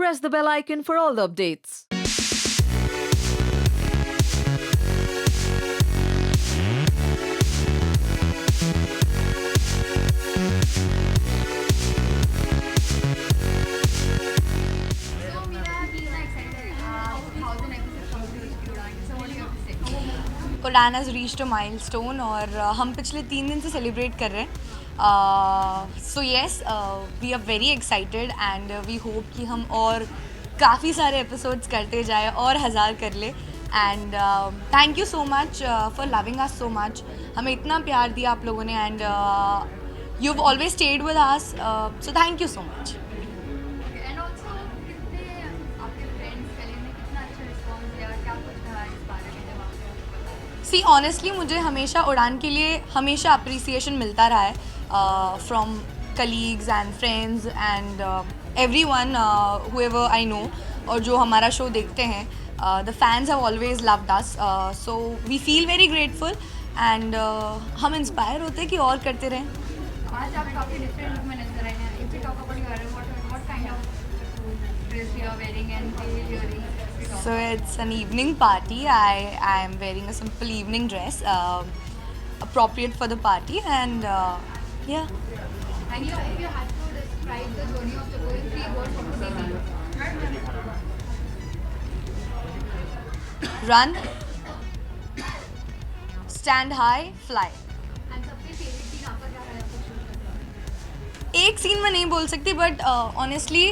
press the bell icon for all the updates. उड़ान has reached a milestone और हम पिछले 3 दिन से सेलिब्रेट कर रहे हैं. So yes, we are very excited and we hope कि हम और काफ़ी सारे एपिसोड्स करते जाए और 1000 कर ले. And thank you so much for loving us so much. हमें इतना प्यार दिया आप लोगों ने and you have always stayed with us, so thank you so much. And also कितने आपके फ्रेंड्स पहले ने कितना अच्छा रिस्पॉन्स दिया, क्या कुछ कहा इस बारे में जब आपने उनको बताया? सी ऑनेस्टली मुझे हमेशा उड़ान के लिए हमेशा अप्रिसिएशन मिलता रहा है from colleagues and friends and everyone whoever I know. और जो हमारा शो देखते हैं the fans have always loved us, so we feel very grateful and हम इंस्पायर होते हैं कि और करते रहें. आज आप काफ़ी डिफरेंट लुक में नजर आए हैं. If you talk about your what kind of dress you are wearing and earrings. So it's an evening party. I am wearing a simple evening dress, appropriate for the party, and yeah. And if you had to describe the journey of Chakor in 3 words, what would they be? Run, stand high, fly. And सबसे favourite चीज़ आपका क्या रहा है आपको shoot करने में? एक scene में नहीं बोल सकती but honestly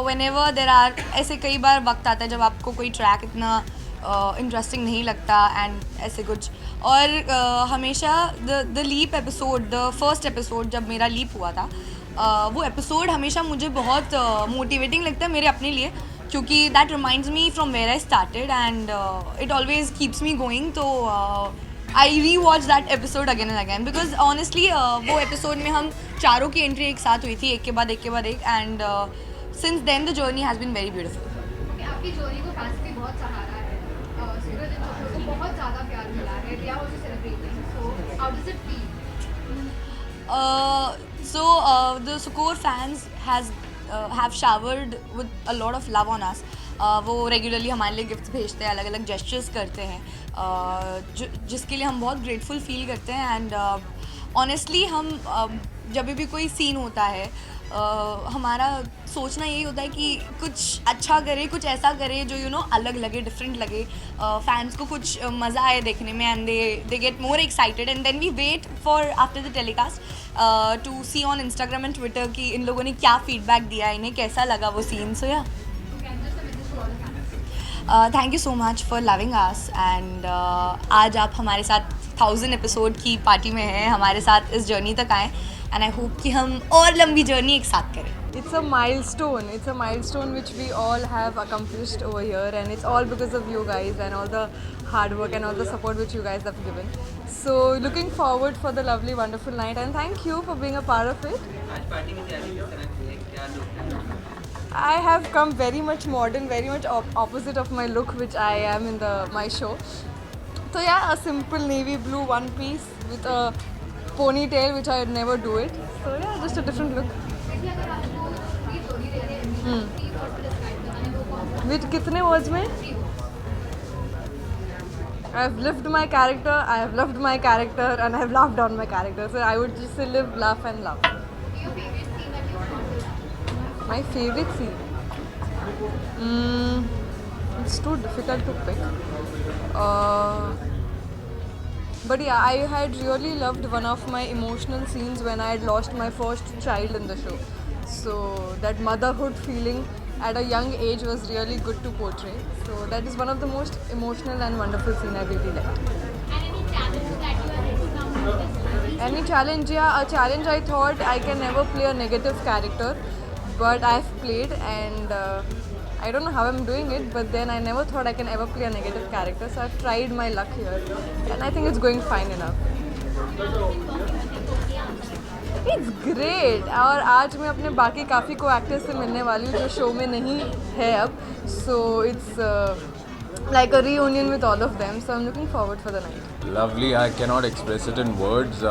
whenever there are ऐसे कई बार वक्त आता है जब आपको कोई ट्रैक इतना इंटरेस्टिंग नहीं लगता एंड ऐसे कुछ. और हमेशा the leap episode, the first episode जब मेरा लीप हुआ था, वो एपिसोड हमेशा मुझे बहुत मोटिवेटिंग लगता है मेरे अपने लिए, क्योंकि that reminds me from where I started and it always keeps me going. तो I rewatch that episode again and again because honestly वो एपिसोड में हम चारों की एंट्री एक साथ हुई थी, एक के बाद एक and since then the journey has been very beautiful. Okay, आपकी जोड़ी को फैंस भी बहुत सहारा है. सूरज एंड चोपड़ा को बहुत ज़्यादा प्यार मिला है. They are also celebrating. So how does it feel? So the Sukor fans have showered with a lot of love on us. वो रेगुलरली हमारे लिए गिफ्ट्स भेजते हैं, अलग अलग जेस्चर्स करते हैं, जिसके लिए हम बहुत ग्रेटफुल फील करते हैं. एंड ऑनेस्टली हम जब भी कोई सीन होता है हमारा सोचना यही होता है कि कुछ अच्छा करे, कुछ ऐसा करे जो अलग लगे, डिफरेंट लगे, फैंस को कुछ मज़ा आए देखने में and they get more excited and then we wait for after the telecast to see on Instagram and Twitter कि इन लोगों ने क्या फीडबैक दिया, इन्हें कैसा लगा वो सीन. सो या Okay, and just a message to all the fans. Thank you so much for loving us and आज आप हमारे साथ 1000 एपिसोड की पार्टी में हैं, हमारे साथ इस जर्नी तक आए एंड आई होप कि हम और लंबी जर्नी एक साथ करें. It's a milestone. It's a milestone which we all have accomplished over here, and it's all because of you guys and all the hard work and all the support which you guys have given. So looking forward for the lovely, wonderful night, and thank you for being a part of it. आज party में तैयारी किस तरह की है, क्या look है? I have come very much modern, very much opposite of my look which I am in my show. So yeah, a simple navy blue one piece with a ponytail, which I would never do it. So yeah, just a different look. वैसे अगर आपको ये जोड़ी दे रहे हैं 3 word में describe करना है तो कौन सा? With कितने words में? 3 words. I have lived my character, I have loved my character, and I have laughed on my character. So I would just say live, laugh, and love. Your favorite scene that you've shot? My favorite scene? It's too difficult to pick. But yeah, I had really loved one of my emotional scenes when I had lost my first child in the show. So that motherhood feeling at a young age was really good to portray. So that is one of the most emotional and wonderful scene I really liked. And any challenge that you are ready now with this? Any challenge? Yeah, a challenge I thought I can never play a negative character, but I've played and I don't know how I'm doing it, but then I never thought I can ever play a negative character, so I've tried my luck here and I think it's going fine enough. It's great. और आज मैं अपने बाकी काफ़ी को actors से मिलने वाली हूँ जो शो में नहीं है अब, so it's like a reunion with all of them, so I'm looking forward for the night. Lovely. I cannot express it in words.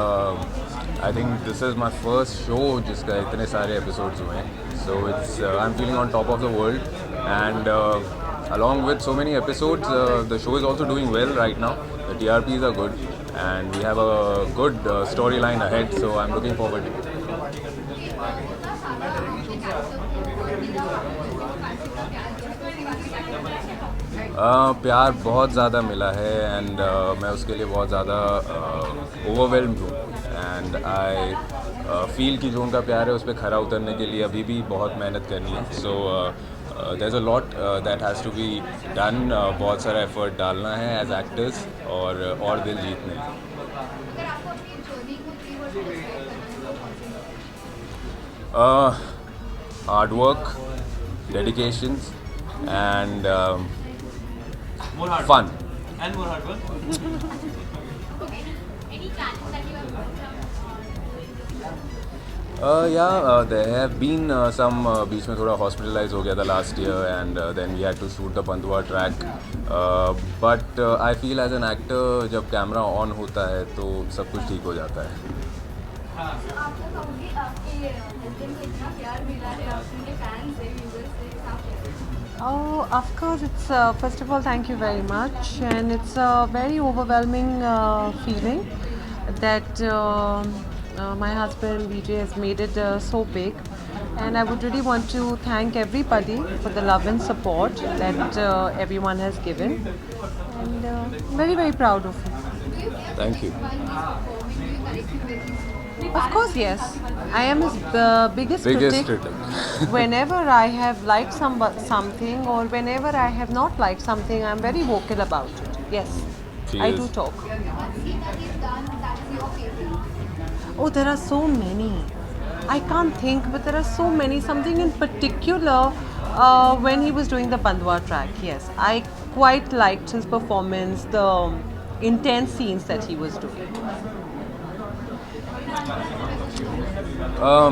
I think this is my first show जिसका इतने सारे episodes हुए हैं. So it's I'm feeling on top of the world, and along with so many episodes, the show is also doing well right now. The TRPs are good, and we have a good storyline ahead. So I'm looking forward to it. प्यार बहुत ज़्यादा मिला है, and मैं उसके लिए बहुत ज़्यादा ओवरवेल्म्ड हूँ, एंड आई फील कि जो उनका प्यार है उस पर खरा उतरने के लिए अभी भी बहुत मेहनत करनी है. So there is a lot that has to be done. बहुत सारा एफर्ट डालना है एज एक्टर्स और दिल जीतने. अगर आपको अपनी जर्नी को 3 वर्ड में डिस्क्राइब करना है तो कौन से hard work, dedication, and More hard fun. work. And more hard work. Okay. Any challenge that you have There have been some बीच में थोड़ा hospitalized हो गया था last year, and then we had to shoot the Bandwa track. But I feel as an actor जब camera on होता है तो सब कुछ ठीक हो जाता है. आपको कहूँगी आपके हस्बैंड को इतना प्यार मिला है आपके फैंस से व्यूअर्स से आप Oh, of course, it's first of all, thank you very much, and it's a very overwhelming feeling that my husband Vijay has made it so big, and I would really want to thank everybody for the love and support that everyone has given, and very very proud of him. Thank you. Of course, yes. I am his biggest critic. Whenever I have liked something, or whenever I have not liked something, I am very vocal about it. Yes, She I is. do talk. One scene that he's done that's your favorite. Oh, there are so many. I can't think, but there are so many. Something in particular when he was doing the Bandwa track. Yes, I quite liked his performance, the intense scenes that he was doing.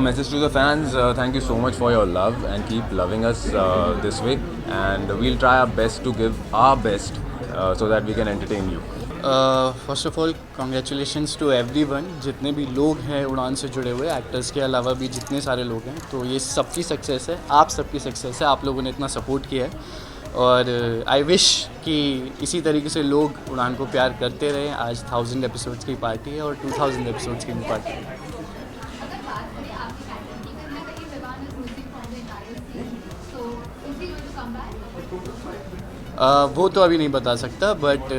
Message to the fans, thank you so much for your love, and keep loving us this way, and we'll try our best to give our best so that we can entertain you. First of all congratulations to everyone. जितने भी लोग हैं उड़ान से जुड़े हुए, actors के अलावा भी जितने सारे लोग हैं, तो ये सबकी सक्सेस है, आप सबकी सक्सेस है. आप लोगों ने इतना सपोर्ट किया है, और आई विश कि इसी तरीके से लोग उड़ान को प्यार करते रहें. आज 1000 एपिसोड्स की पार्टी है और 2000 एपिसोड्स की भी पार्टी है. अगर बात करें आपकी पैटर्न की, कहीं ना कहीं Vivaan is missing from the entire scene, so is he going to come back? वो तो अभी नहीं बता सकता, बट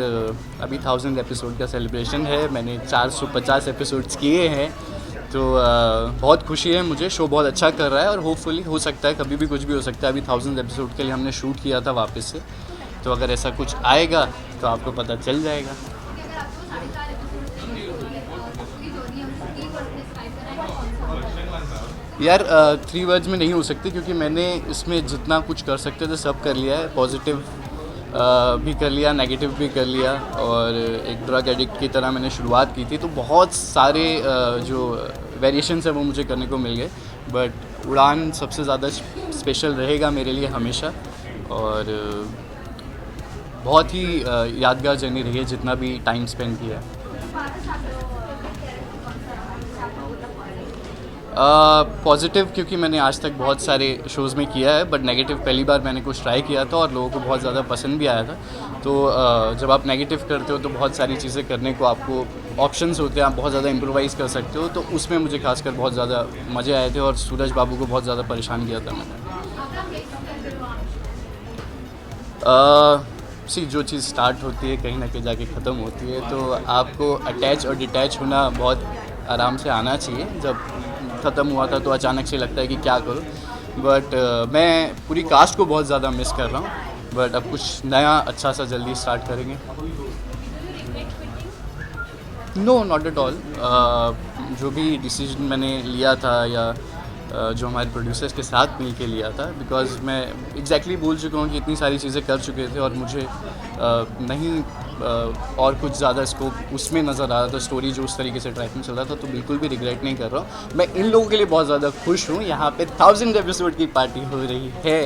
अभी 1000 एपिसोड का सेलिब्रेशन है. मैंने 450 एपिसोड्स किए हैं, तो बहुत खुशी है मुझे. शो बहुत अच्छा कर रहा है, और होपफुली हो सकता है कभी भी कुछ भी हो सकता है. अभी 1000 एपिसोड के लिए हमने शूट किया था वापस से, तो अगर ऐसा कुछ आएगा तो आपको पता चल जाएगा. अगर आपको 4.5 एपिसोड पूरी जर्नी है उसको 3 वर्ड में डिस्क्राइब करना है तो कौन सा होगा? यार 3 वर्ड्स में नहीं हो सकती, क्योंकि मैंने इसमें जितना कुछ कर सकते थे सब कर लिया है. पॉजिटिव भी कर लिया, नेगेटिव भी कर लिया, और एक ड्रग एडिक्ट की तरह मैंने शुरुआत की थी. तो बहुत सारे जो वेरिएशंस है वो मुझे करने को मिल गए, बट उड़ान सबसे ज़्यादा स्पेशल रहेगा मेरे लिए हमेशा, और बहुत ही यादगार जर्नी रही है जितना भी टाइम स्पेंड किया है. पॉजिटिव क्योंकि मैंने आज तक बहुत सारे शोज़ में किया है, बट नेगेटिव पहली बार मैंने कुछ ट्राई किया था और लोगों को बहुत ज़्यादा पसंद भी आया था. तो जब आप नेगेटिव करते हो तो बहुत सारी चीज़ें करने को आपको ऑप्शंस होते हैं, आप बहुत ज़्यादा इम्प्रोवाइज़ कर सकते हो. तो उसमें मुझे खासकर बहुत ज़्यादा मज़े आए थे, और सूरज बाबू को बहुत ज़्यादा परेशान किया था मैंने. जो चीज़ स्टार्ट होती है कहीं ना कहीं जाके ख़त्म होती है, तो आपको अटैच और डिटैच होना बहुत आराम से आना चाहिए. जब ख़त्म हुआ था तो अचानक से लगता है कि क्या करूं, बट मैं पूरी कास्ट को बहुत ज़्यादा मिस कर रहा हूं, बट अब कुछ नया अच्छा सा जल्दी स्टार्ट करेंगे. No, not at all. जो भी डिसीजन मैंने लिया था, या जो हमारे प्रोड्यूसर्स के साथ मिल के लिया था, बिकॉज मैं एग्जैक्टली भूल चुका हूँ कि इतनी सारी चीज़ें कर चुके थे, और मुझे नहीं और कुछ ज़्यादा स्कोप उसमें नज़र आ रहा था. स्टोरी जो उस तरीके से ट्रैक में चल रहा था, तो बिल्कुल भी रिग्रेट नहीं कर रहा हूँ. मैं इन लोगों के लिए बहुत ज़्यादा खुश हूँ. यहाँ पे 1000 एपिसोड की पार्टी हो रही है.